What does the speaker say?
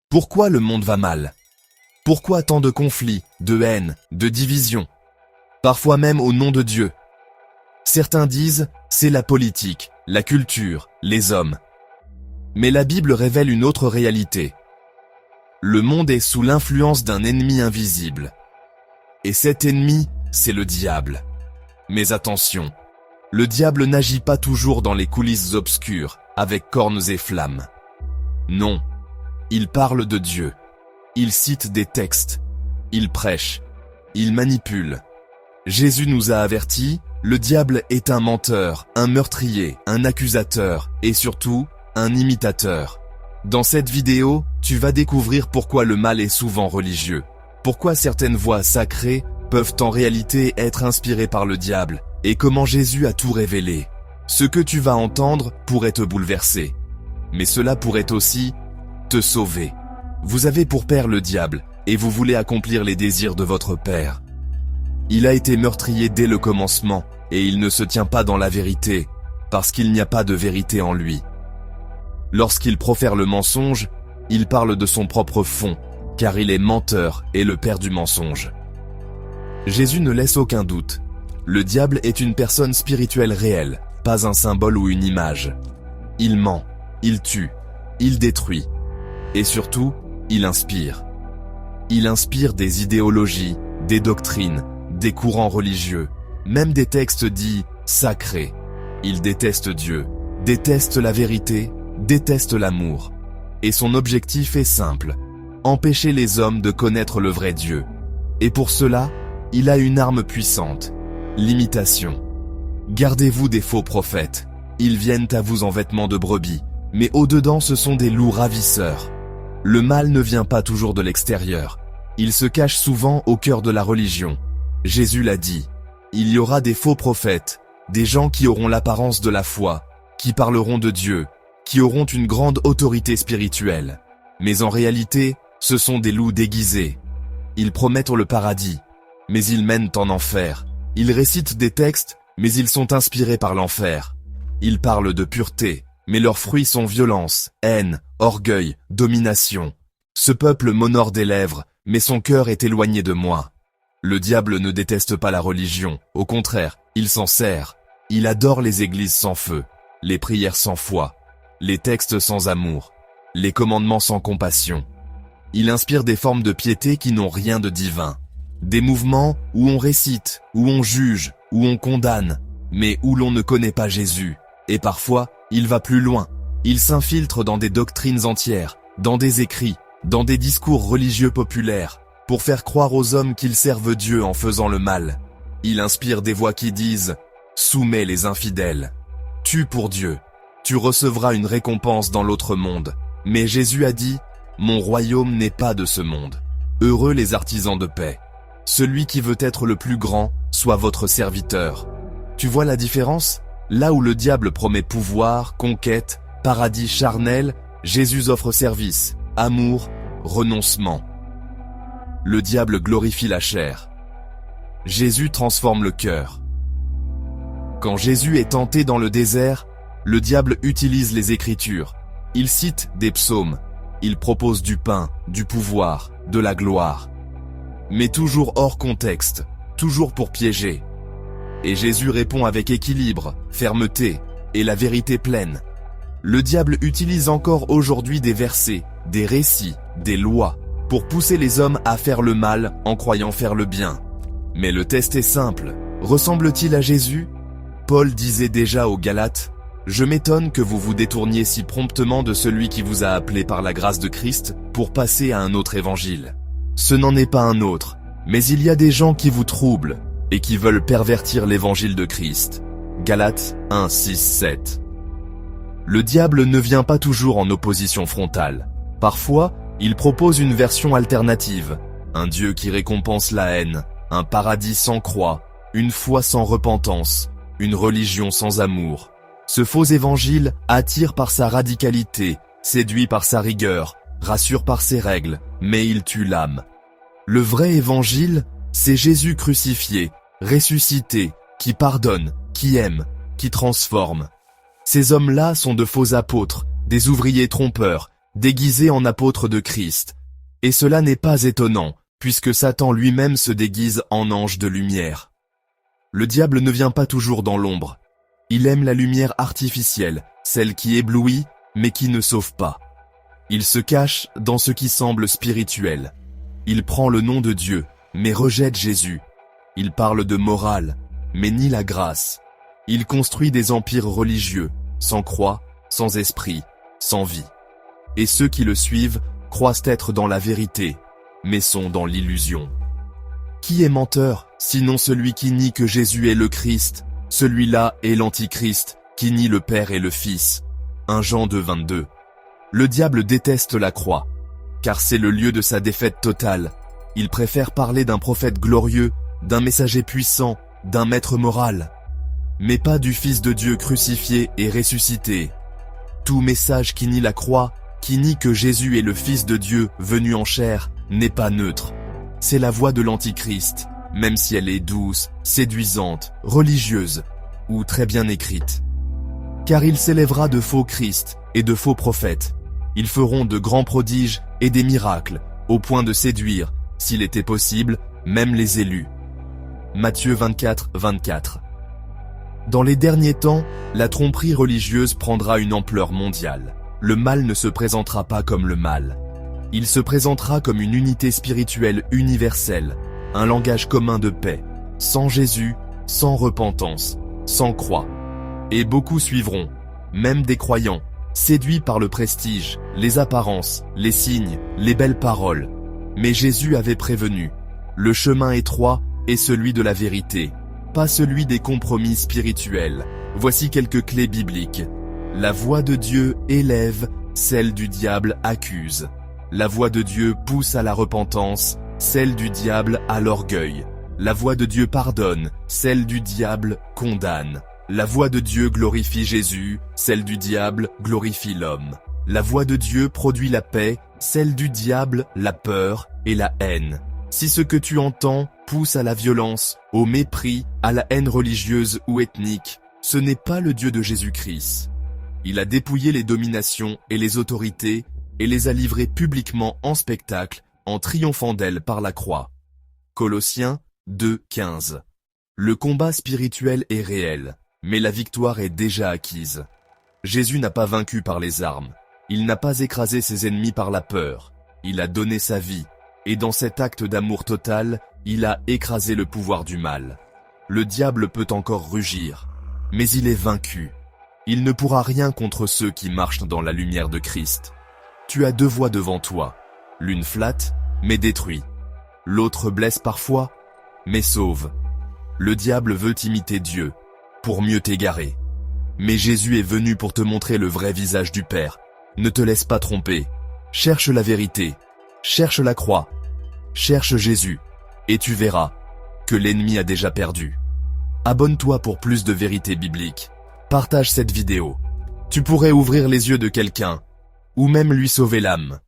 Pourquoi le monde va mal? Pourquoi tant de conflits, de haine, de divisions? Parfois même au nom de Dieu. Certains disent, c'est la politique, la culture, les hommes. Mais la Bible révèle une autre réalité. Le monde est sous l'influence d'un ennemi invisible. Et cet ennemi, c'est le diable. Mais attention, le diable n'agit pas toujours dans les coulisses obscures, avec cornes et flammes. Non, il parle de Dieu. Il cite des textes. Il prêche. Il manipule. Jésus nous a avertis, le diable est un menteur, un meurtrier, un accusateur et surtout, un imitateur. Dans cette vidéo, tu vas découvrir pourquoi le mal est souvent religieux. Pourquoi certaines voix sacrées peuvent en réalité être inspirées par le diable et comment Jésus a tout révélé. Ce que tu vas entendre pourrait te bouleverser. Mais cela pourrait aussi te sauver. Vous avez pour père le diable et vous voulez accomplir les désirs de votre père. Il a été meurtrier dès le commencement et il ne se tient pas dans la vérité parce qu'il n'y a pas de vérité en lui. Lorsqu'il profère le mensonge, il parle de son propre fond, car il est menteur et le père du mensonge. Jésus ne laisse aucun doute. Le diable est une personne spirituelle réelle, pas un symbole ou une image. Il ment, il tue, il détruit. Et surtout, il inspire. Il inspire des idéologies, des doctrines, des courants religieux, même des textes dits sacrés. Il déteste Dieu, déteste la vérité, déteste l'amour. Et son objectif est simple, empêcher les hommes de connaître le vrai Dieu. Et pour cela, il a une arme puissante, l'imitation. Gardez-vous des faux prophètes. Ils viennent à vous en vêtements de brebis, mais au-dedans ce sont des loups ravisseurs. Le mal ne vient pas toujours de l'extérieur. Il se cache souvent au cœur de la religion. Jésus l'a dit, il y aura des faux prophètes, des gens qui auront l'apparence de la foi, qui parleront de Dieu, qui auront une grande autorité spirituelle. Mais en réalité, ce sont des loups déguisés. Ils promettent le paradis, mais ils mènent en enfer. Ils récitent des textes, mais ils sont inspirés par l'enfer. Ils parlent de pureté, mais leurs fruits sont violence, haine, orgueil, domination. Ce peuple m'honore des lèvres, mais son cœur est éloigné de moi. Le diable ne déteste pas la religion, au contraire, il s'en sert. Il adore les églises sans feu, les prières sans foi, les textes sans amour, les commandements sans compassion. Il inspire des formes de piété qui n'ont rien de divin. Des mouvements où on récite, où on juge, où on condamne, mais où l'on ne connaît pas Jésus. Et parfois, il va plus loin. Il s'infiltre dans des doctrines entières, dans des écrits, dans des discours religieux populaires, pour faire croire aux hommes qu'ils servent Dieu en faisant le mal. Il inspire des voix qui disent « Soumets les infidèles. Tue pour Dieu. Tu recevras une récompense dans l'autre monde. » Mais Jésus a dit « Mon royaume n'est pas de ce monde. Heureux les artisans de paix. Celui qui veut être le plus grand, soit votre serviteur. » Tu vois la différence? Là où le diable promet pouvoir, conquête, paradis charnel, Jésus offre service, amour, renoncement. Le diable glorifie la chair. Jésus transforme le cœur. Quand Jésus est tenté dans le désert, le diable utilise les Écritures. Il cite des psaumes. Il propose du pain, du pouvoir, de la gloire. Mais toujours hors contexte, toujours pour piéger. Et Jésus répond avec équilibre, fermeté et la vérité pleine. Le diable utilise encore aujourd'hui des versets, des récits, des lois, pour pousser les hommes à faire le mal en croyant faire le bien. Mais le test est simple. Ressemble-t-il à Jésus? Paul disait déjà aux Galates, « Je m'étonne que vous vous détourniez si promptement de celui qui vous a appelé par la grâce de Christ pour passer à un autre évangile. Ce n'en est pas un autre, mais il y a des gens qui vous troublent et qui veulent pervertir l'évangile de Christ. » Galates 1, 6, 7. Le diable ne vient pas toujours en opposition frontale. Parfois, il propose une version alternative, un Dieu qui récompense la haine, un paradis sans croix, une foi sans repentance, une religion sans amour. Ce faux évangile attire par sa radicalité, séduit par sa rigueur, rassure par ses règles, mais il tue l'âme. Le vrai évangile, c'est Jésus crucifié, ressuscité, qui pardonne, qui aime, qui transforme. Ces hommes-là sont de faux apôtres, des ouvriers trompeurs, déguisé en apôtre de Christ. Et cela n'est pas étonnant, puisque Satan lui-même se déguise en ange de lumière. Le diable ne vient pas toujours dans l'ombre. Il aime la lumière artificielle, celle qui éblouit, mais qui ne sauve pas. Il se cache dans ce qui semble spirituel. Il prend le nom de Dieu, mais rejette Jésus. Il parle de morale, mais nie la grâce. Il construit des empires religieux, sans croix, sans esprit, sans vie. Et ceux qui le suivent croient être dans la vérité, mais sont dans l'illusion. Qui est menteur, sinon celui qui nie que Jésus est le Christ? Celui-là est l'Antichrist, qui nie le Père et le Fils. 1 Jean 2,22. Le diable déteste la croix, car c'est le lieu de sa défaite totale. Il préfère parler d'un prophète glorieux, d'un messager puissant, d'un maître moral, mais pas du Fils de Dieu crucifié et ressuscité. Tout message qui nie la croix, qui nie que Jésus est le Fils de Dieu venu en chair, n'est pas neutre. C'est la voix de l'Antichrist, même si elle est douce, séduisante, religieuse, ou très bien écrite. Car il s'élèvera de faux Christ et de faux prophètes. Ils feront de grands prodiges et des miracles, au point de séduire, s'il était possible, même les élus. Matthieu 24, 24. Dans les derniers temps, la tromperie religieuse prendra une ampleur mondiale. Le mal ne se présentera pas comme le mal. Il se présentera comme une unité spirituelle universelle, un langage commun de paix, sans Jésus, sans repentance, sans croix. Et beaucoup suivront, même des croyants, séduits par le prestige, les apparences, les signes, les belles paroles. Mais Jésus avait prévenu, le chemin étroit est celui de la vérité, pas celui des compromis spirituels. Voici quelques clés bibliques. La voix de Dieu élève, celle du diable accuse. La voix de Dieu pousse à la repentance, celle du diable à l'orgueil. La voix de Dieu pardonne, celle du diable condamne. La voix de Dieu glorifie Jésus, celle du diable glorifie l'homme. La voix de Dieu produit la paix, celle du diable la peur et la haine. Si ce que tu entends pousse à la violence, au mépris, à la haine religieuse ou ethnique, ce n'est pas le Dieu de Jésus-Christ. Il a dépouillé les dominations et les autorités et les a livrées publiquement en spectacle, en triomphant d'elles par la croix. Colossiens 2, 15. Le combat spirituel est réel, mais la victoire est déjà acquise. Jésus n'a pas vaincu par les armes. Il n'a pas écrasé ses ennemis par la peur. Il a donné sa vie, et dans cet acte d'amour total, il a écrasé le pouvoir du mal. Le diable peut encore rugir, mais il est vaincu. Il ne pourra rien contre ceux qui marchent dans la lumière de Christ. Tu as deux voies devant toi. L'une flatte, mais détruit. L'autre blesse parfois, mais sauve. Le diable veut imiter Dieu, pour mieux t'égarer. Mais Jésus est venu pour te montrer le vrai visage du Père. Ne te laisse pas tromper. Cherche la vérité. Cherche la croix. Cherche Jésus. Et tu verras que l'ennemi a déjà perdu. Abonne-toi pour plus de vérités bibliques. Partage cette vidéo. Tu pourrais ouvrir les yeux de quelqu'un, ou même lui sauver l'âme.